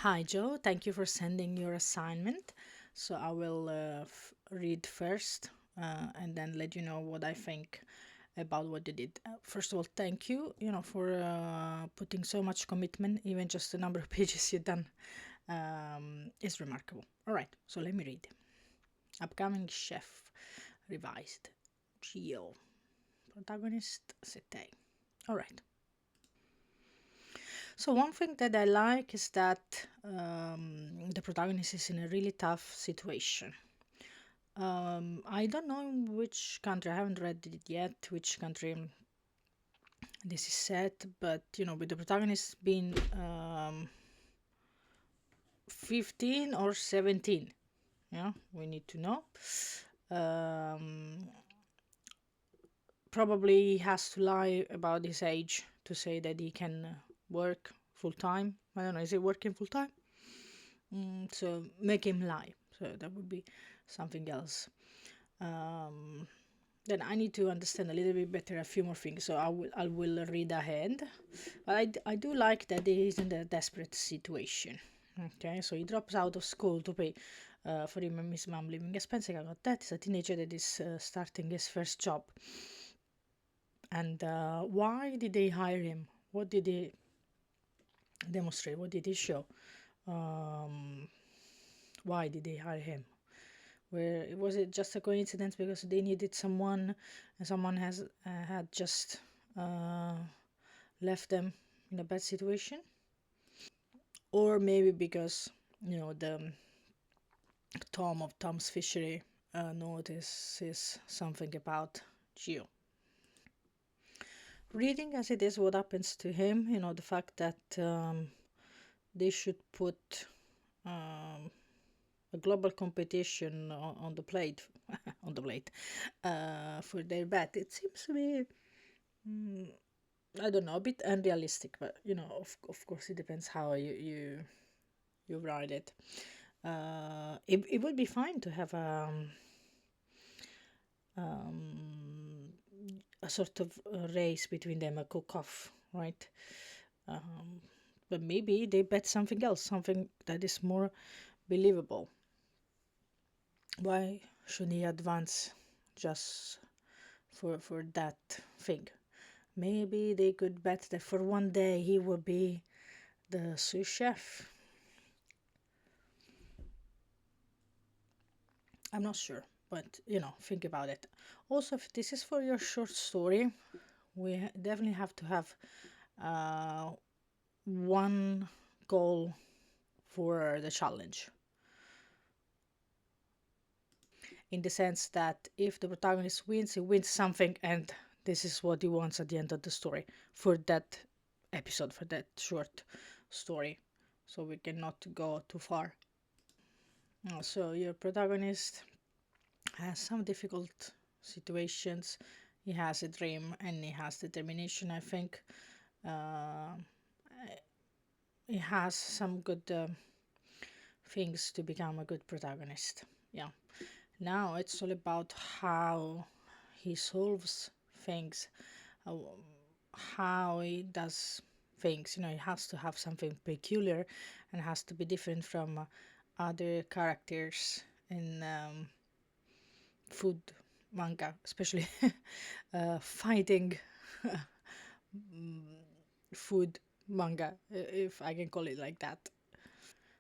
Hi, Joe. Thank you for sending your assignment. So I will read first and then let you know what I think about what you did. First of all, thank you, for putting so much commitment. Even just the number of pages you've done is remarkable. All right, so let me read. Upcoming chef revised. Gio. Protagonist Setei. All right. So one thing that I like is that the protagonist is in a really tough situation. I don't know in which country, I haven't read it yet, which country this is set, but with the protagonist being 15 or 17, yeah, we need to know. Um, Probably he has to lie about his age to say that he can work full time. I don't know, is he working full time? So make him lie. So that would be something else. Um, then I need to understand a little bit better a few more things. So I will read ahead. But I do like that he is in a desperate situation. Okay, so he drops out of school to pay for him and his mom living expenses. I got that. He's a teenager that is starting his first job. And why did they hire him? What did they demonstrate? What did he show? Um, why did they hire him? Where was it just a coincidence because they needed someone and someone has had just uh, left them in a bad situation, or maybe because the Tom of Tom's Fishery notices something about Geo. Reading as it is what happens to him, the fact that they should put um, a global competition on the plate on the plate for their bet. It seems to be I don't know, a bit unrealistic, but of course, it depends how you write it. It would be fine to have a sort of a race between them, a cook-off, right? But maybe they bet something else, something that is more believable. Why should he advance just for that thing? Maybe they could bet that for one day he will be the sous chef. I'm not sure, but think about it. Also, if this is for your short story, we definitely have to have one goal for the challenge. In the sense that if the protagonist wins, he wins something, and this is what he wants at the end of the story for that episode, for that short story. So we cannot go too far. So your protagonist has some difficult situations. He has a dream and he has determination. I think uh, he has some good things to become a good protagonist. Yeah. Now it's all about how he solves things, how, how he does things. He has to have something peculiar and has to be different from other characters in food manga, especially fighting food manga, if I can call it like that.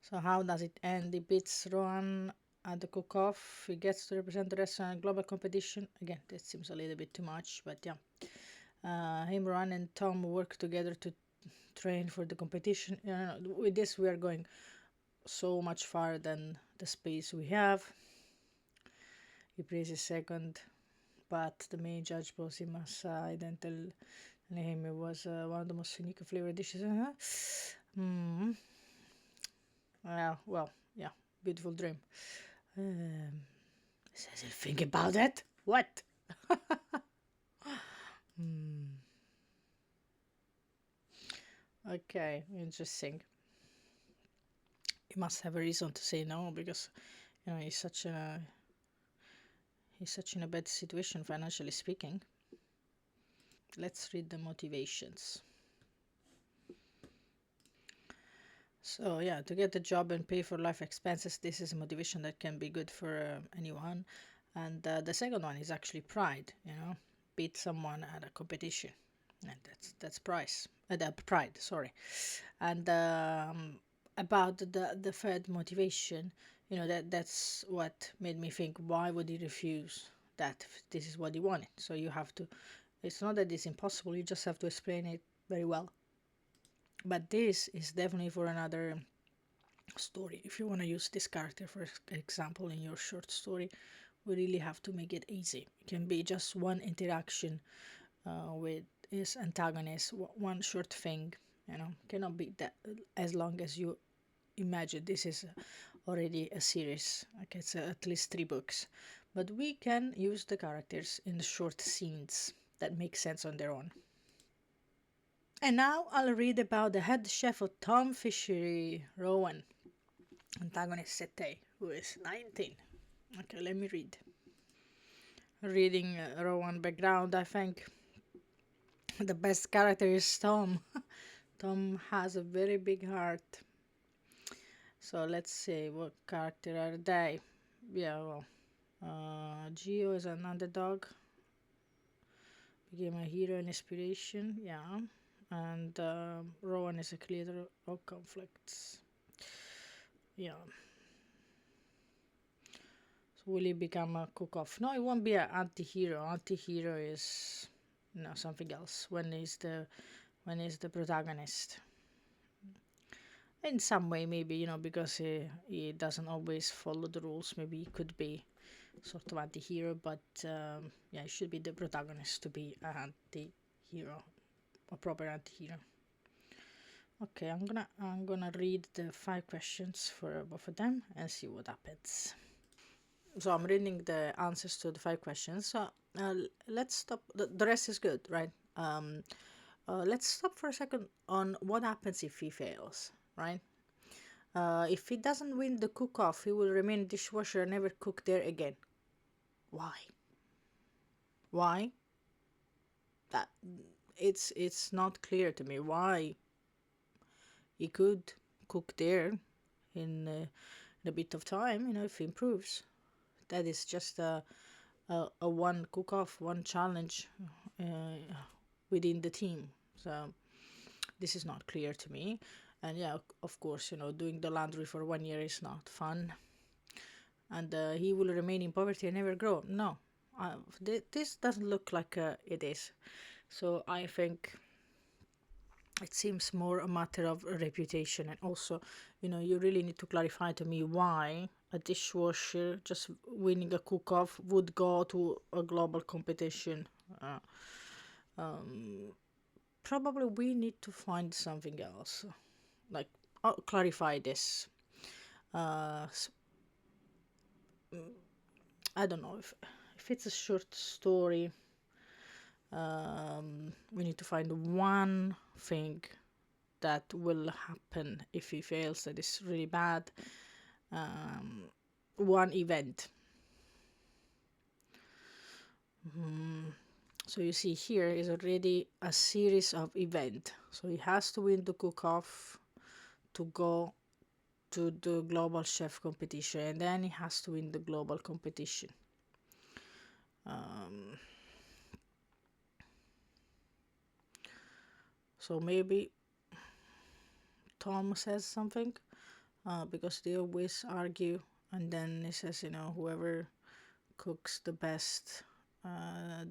So how does it end? He beats Rohan at the cook-off. He gets to represent the restaurant in global competition. Again, that seems a little bit too much, but yeah. Him, Rohan, and Tom work together to train for the competition. With this, we are going so much farther than the space we have. He places second, but the main judge pulls him aside and tell him it was one of the most unique flavored dishes. Well, yeah, beautiful dream. Um, Cecil, think about it. What? Okay, interesting. He must have a reason to say no because, he's such in a bad situation financially speaking. Let's read the motivations. So yeah, to get a job and pay for life expenses, this is a motivation that can be good for anyone. And the second one is actually pride. Beat someone at a competition, and that's price. The pride, sorry. And about the third motivation, that's what made me think, why would he refuse that if this is what he wanted? So you have to. It's not that it's impossible. You just have to explain it very well. But this is definitely for another story. If you want to use this character, for example, in your short story, we really have to make it easy. It can be just one interaction with his antagonist, one short thing. Cannot be that as long as you imagine. This is already a series. Like it's at least 3 books, but we can use the characters in the short scenes that make sense on their own. And now I'll read about the head chef of Tom Fishery, Rowan, antagonist Sete, who is 19. Okay, let me read. Reading Rowan background, I think the best character is Tom. Tom has a very big heart. So let's see, what character are they? Yeah, well, Gio is an underdog, became a hero and inspiration. Yeah, and Rowan is a creator of conflicts. Yeah. So will he become a cook-off? No, it won't be an anti-hero. Anti-hero is something else. When he's the protagonist. In some way, maybe because he doesn't always follow the rules. Maybe he could be sort of anti-hero, but yeah, he should be the protagonist to be an anti-hero, a proper anti-hero. Okay, I'm gonna read the 5 questions for both of them and see what happens. So I'm reading the answers to the 5 questions. So let's stop. The rest is good, right? Let's stop for a second on what happens if he fails, right? If he doesn't win the cook-off, he will remain dishwasher and never cook there again. Why? Why? That it's not clear to me why he could cook there in a bit of time. If he improves, that is just a one cook-off, one challenge uh, within the team. So this is not clear to me. And yeah, of course, doing the laundry for 1 year is not fun. And he will remain in poverty and never grow. No, this doesn't look like it is. So I think it seems more a matter of reputation. And also, you really need to clarify to me why a dishwasher just winning a cook-off would go to a global competition. Uh, Probably we need to find something else. Like, clarify this. Uh, I don't know if it's a short story. We need to find one thing that will happen if he fails that is really bad. One event. So you see here is already a series of events. So he has to win the cook-off to go to the global chef competition, and then he has to win the global competition. So maybe Tom says something because they always argue, and then he says, whoever cooks the best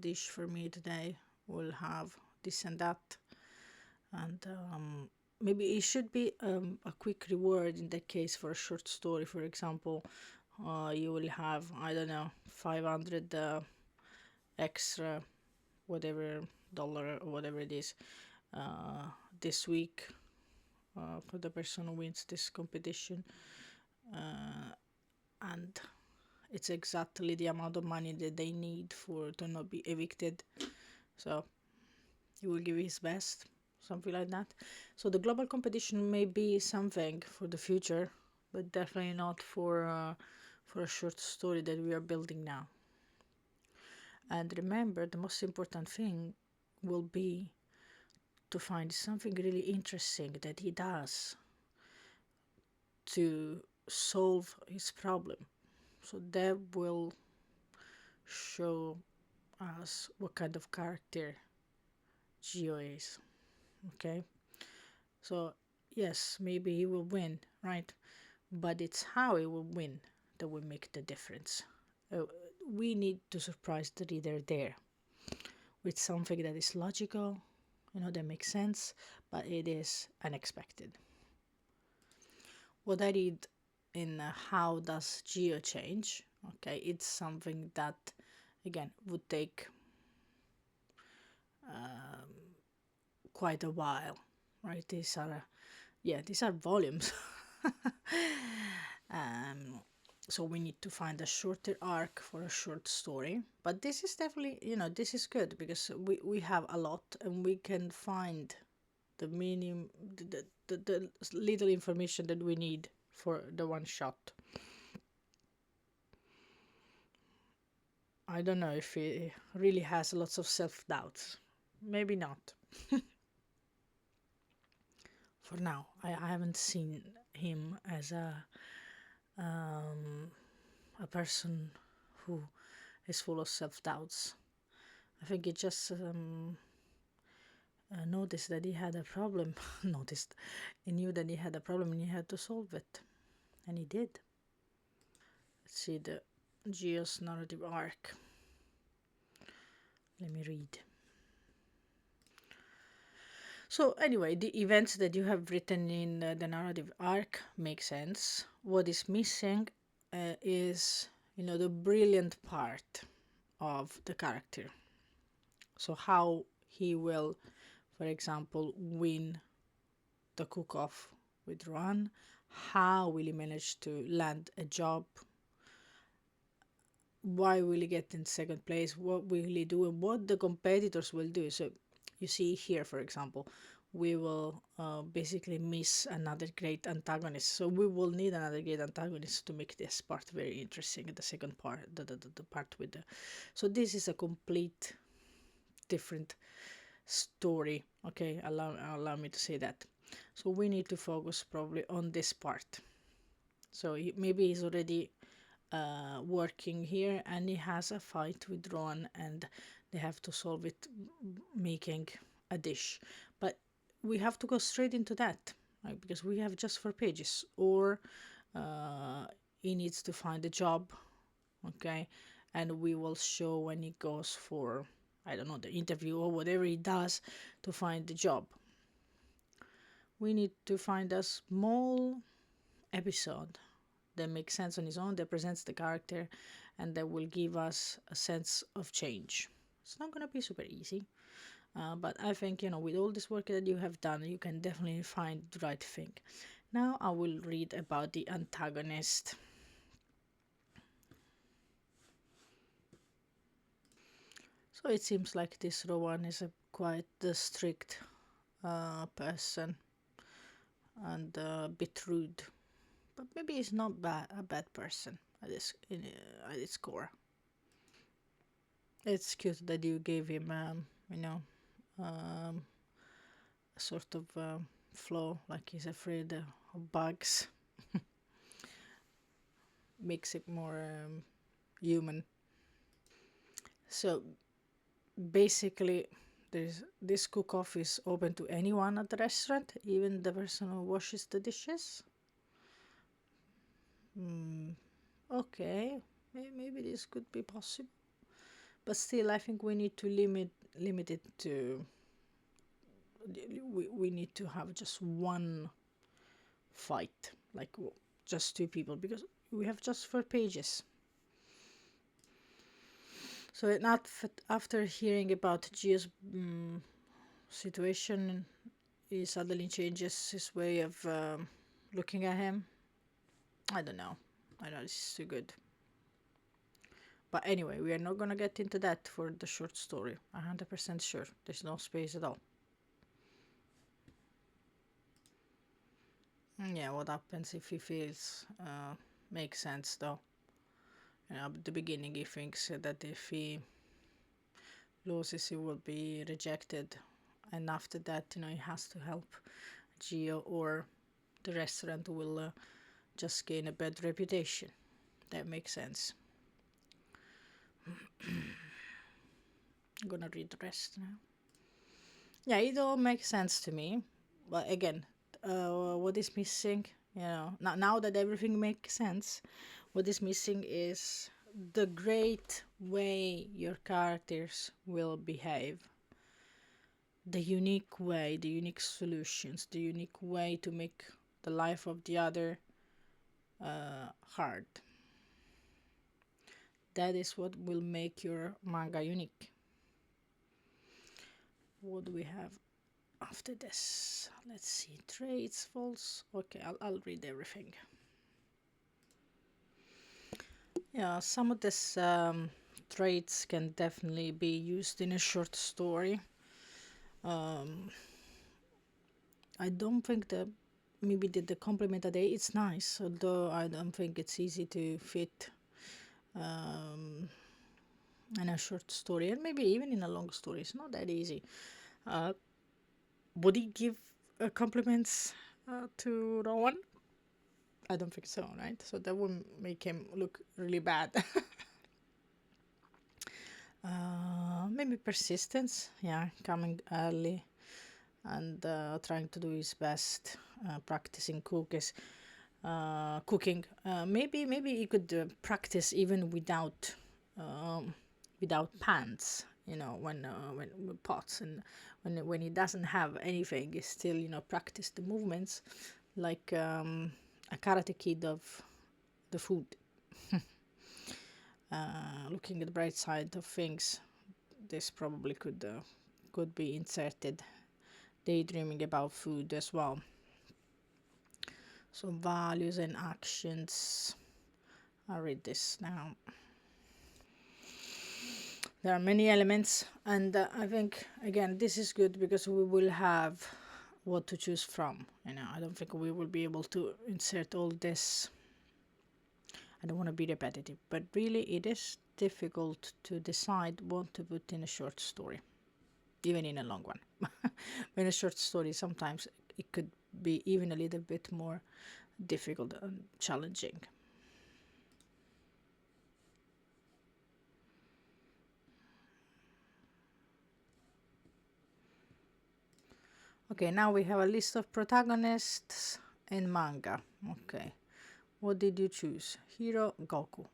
dish for me today will have this and that. And maybe it should be a quick reward in that case for a short story. For example, you will have, I don't know, 500 extra whatever dollar or whatever it is this week for the person who wins this competition. And it's exactly the amount of money that they need for to not be evicted. So he will give his best, something like that. So the global competition may be something for the future, but definitely not for a short story that we are building now. And remember, the most important thing will be to find something really interesting that he does to solve his problem. So that will show us what kind of character Geo is. Okay, so yes, maybe he will win, right? But it's how he will win that will make the difference. Uh, we need to surprise the reader there with something that is logical, that makes sense, but it is unexpected. What I read in How Does Geo Change? Okay, it's something that, again, would take quite a while, right? These are volumes. um, so we need to find a shorter arc for a short story. But this is definitely, this is good because we have a lot and we can find the minimum, the little information that we need for the one shot. I don't know if he really has lots of self doubts. Maybe not. For now, I haven't seen him as um, a person who is full of self doubts. I think he just noticed that he had a problem. Noticed. He knew that he had a problem and he had to solve it. And he did. Let's see the Geo's narrative arc. Let me read. So, anyway, the events that you have written in the narrative arc make sense. What is missing is, the brilliant part of the character. So, how he will, for example, win the cook off with Ron. How will he manage to land a job? Why will he get in second place? What will he do? And what the competitors will do? So you see here, for example, we will basically miss another great antagonist. So we will need another great antagonist to make this part very interesting. The second part, the part with the. So this is a complete different story. Okay, allow me to say that. So we need to focus probably on this part. So maybe he's already working here and he has a fight with Ron and they have to solve it making a dish. But we have to go straight into that, right? Because we have just 4 pages. Or he needs to find a job, okay? And we will show when he goes for, I don't know, the interview or whatever he does to find the job. We need to find a small episode that makes sense on its own, that presents the character, and that will give us a sense of change. It's not going to be super easy, but I think, with all this work that you have done, you can definitely find the right thing. Now I will read about the antagonist. So it seems like this Rowan is a quite strict person and a bit rude, but maybe he's not a bad person at its core. It's cute that you gave him, um, a sort of flaw, like he's afraid of bugs. Makes it more human. So basically, there's this cook-off is open to anyone at the restaurant, even the person who washes the dishes. Okay, maybe this could be possible, but still, I think we need to limit it to. We need to have just one fight, like just 2 people, because we have just 4 pages. So not after hearing about Gio's situation, he suddenly changes his way of looking at him. I don't know. I know this is too good. But anyway, we are not gonna get into that for the short story. 100% sure. There's no space at all. Yeah, what happens if he feels makes sense though. At the beginning he thinks that if he loses he will be rejected, and after that he has to help Gio, or the restaurant will just gain a bad reputation. That makes sense. I'm gonna read the rest now. Yeah, it all makes sense to me. But again, what is missing? Now that everything makes sense, what is missing is the great way your characters will behave, the unique way, the unique solutions, the unique way to make the life of the other hard. That is what will make your manga unique. What do we have after this? Let's see. Traits, false. Okay, I'll read everything. Yeah, some of these traits can definitely be used in a short story. Um, I don't think that maybe the compliment a day it's nice, although I don't think it's easy to fit um, in a short story, and maybe even in a long story. It's not that easy. Uh, would he give compliments to Rowan? I don't think so, right? So that would make him look really bad. Maybe persistence, yeah, coming early and trying to do his best, practicing cooking. Maybe he could practice even um, without pants. When with pots, and when he doesn't have anything, he still practice the movements like a karate kid of the food. Looking at the bright side of things, this probably could be inserted. Daydreaming about food as well. So values and actions. I'll read this now. There are many elements, and I think again this is good because we will have what to choose from. I don't think we will be able to insert all this. I don't want to be repetitive, but really it is difficult to decide what to put in a short story, even in a long one. In a short story, sometimes it could be even a little bit more difficult and challenging. Okay, now we have a list of protagonists in manga. Okay, what did you choose? Hero, Goku.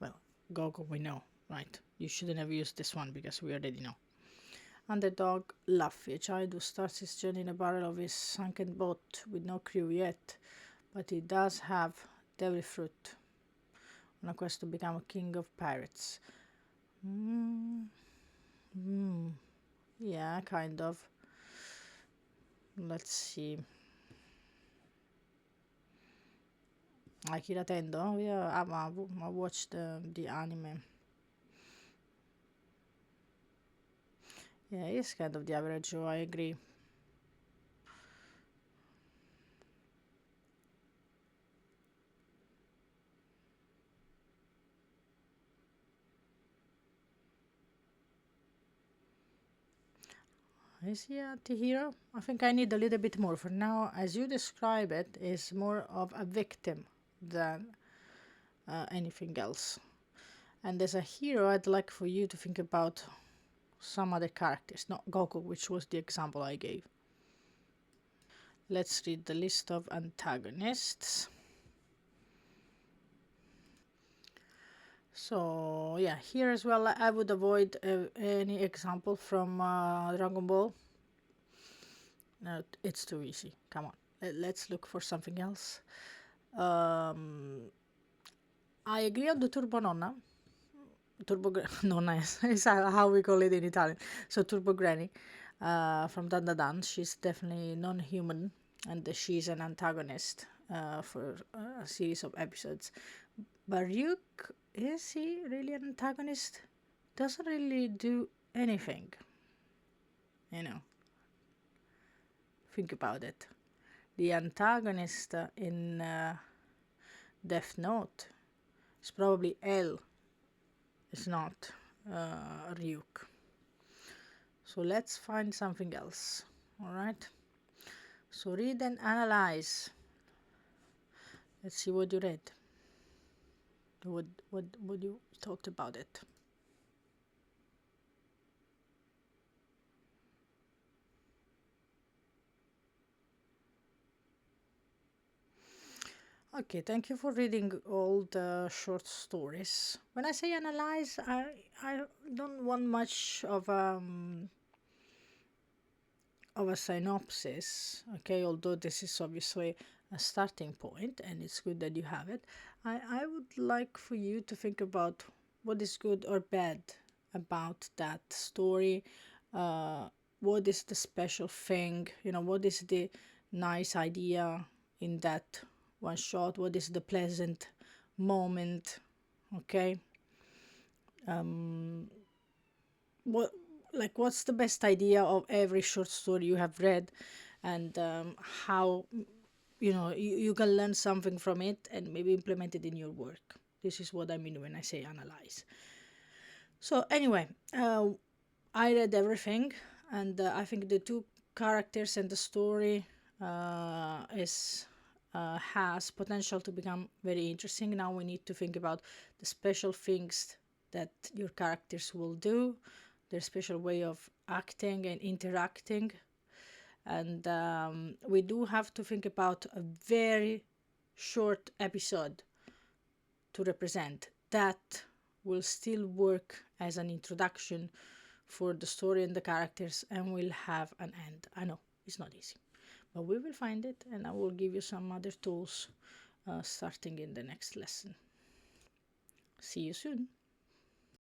Well, Goku we know, right? You shouldn't have used this one because we already know. Underdog, Luffy, a child who starts his journey in a barrel of his sunken boat with no crew yet, but he does have devil fruit on a quest to become a king of pirates. Mm, mm, yeah, kind of. Let's see. Akira Tendo. Yeah, I watched the anime. Yeah, he's kind of the average Joe, I agree. Is he a hero? I think I need a little bit more. For now, as you describe it, is more of a victim than anything else. And as a hero, I'd like for you to think about some other characters, not Goku, which was the example I gave. Let's read the list of antagonists. So yeah, here as well, I would avoid any example from Dragon Ball. No, it's too easy. Come on, let's look for something else. Um, I agree on the Turbo Nonna. Nonna is how we call it in Italian. So Turbo Granny from Dan Da Dan. She's definitely non-human, and she's an antagonist for a series of episodes. But Ryuk, is he really an antagonist? Doesn't really do anything. You know, think about it. The antagonist in Death Note is probably L. It's not Ryuk. So let's find something else. All right. So read and analyze. Let's see what you read. What you talked about it. Okay, thank you for reading all the short stories. When I say analyze, I don't want much of a synopsis, okay, although this is obviously a starting point and it's good that you have it. I would like for you to think about what is good or bad about that story. Uh, what is the special thing? What is the nice idea in that one shot? What is the pleasant moment? Okay. Um, what what's the best idea of every short story you have read, and how you can learn something from it and maybe implement it in your work. This is what I mean when I say analyze. So anyway, I read everything, and I think the two characters and the story is has potential to become very interesting. Now we need to think about the special things that your characters will do, their special way of acting and interacting, and we do have to think about a very short episode to represent that will still work as an introduction for the story and the characters and will have an end. I know it's not easy, but we will find it, and I will give you some other tools starting in the next lesson. See you soon.